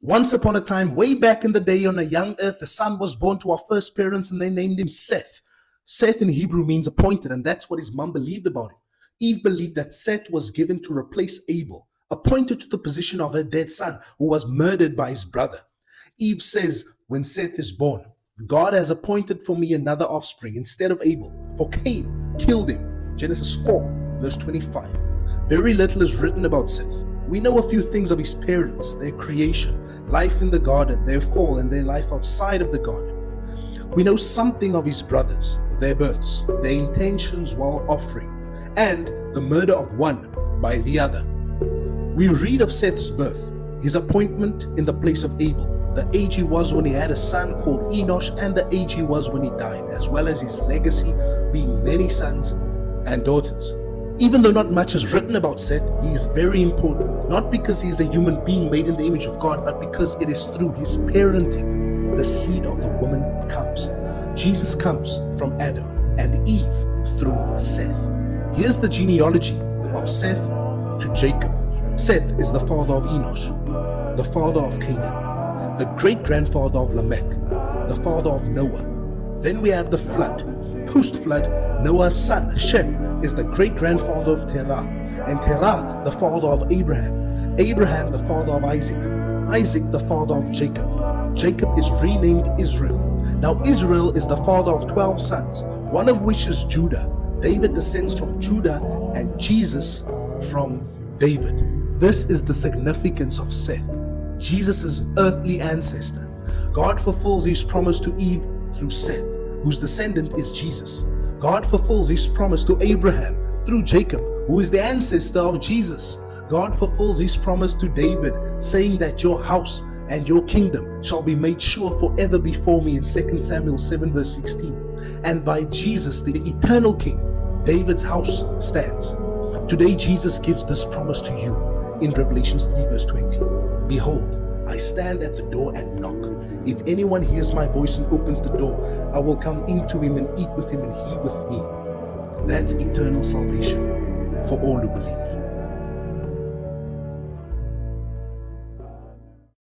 Once upon a time, way back in the day on a young earth, the son was born to our first parents and they named him Seth. Seth in Hebrew means appointed, and that's what his mom believed about him. Eve believed that Seth was given to replace Abel, appointed to the position of her dead son who was murdered by his brother. Eve says, when Seth is born, God has appointed for me another offspring instead of Abel, for Cain killed him. Genesis 4, verse 25. Very little is written about Seth. We know a few things of his parents, their creation, life in the garden, their fall, and their life outside of the garden. We know something of his brothers, their births, their intentions while offering, and the murder of one by the other. We read of Seth's birth, his appointment in the place of Abel, the age he was when he had a son called Enosh, and the age he was when he died, as well as his legacy being many sons and daughters. Even though not much is written about Seth, he is very important, not because he is a human being made in the image of God, but because it is through his parenting the seed of the woman comes. Jesus comes from Adam and Eve through Seth. Here's the genealogy of Seth to Jacob. Seth is the father of Enosh, the father of Canaan, the great-grandfather of Lamech, the father of Noah. Then we have the flood. Post-flood, Noah's son, Shem, is the great-grandfather of Terah, and Terah, the father of Abraham, Abraham, the father of Isaac, Isaac, the father of Jacob. Jacob is renamed Israel. Now Israel is the father of 12 sons, one of which is Judah. David descends from Judah, and Jesus from David. This is the significance of Seth, Jesus' earthly ancestor. God fulfills his promise to Eve through Seth, whose descendant is Jesus. God fulfills his promise to Abraham through Jacob, who is the ancestor of Jesus. God fulfills his promise to David, saying that your house and your kingdom shall be made sure forever before me in 2 Samuel 7 verse 16. And by Jesus, the eternal King, David's house stands. Today, Jesus gives this promise to you in Revelation 3 verse 20. Behold, I stand at the door and knock. If anyone hears my voice and opens the door, I will come into him and eat with him and he with me. That's eternal salvation for all who believe.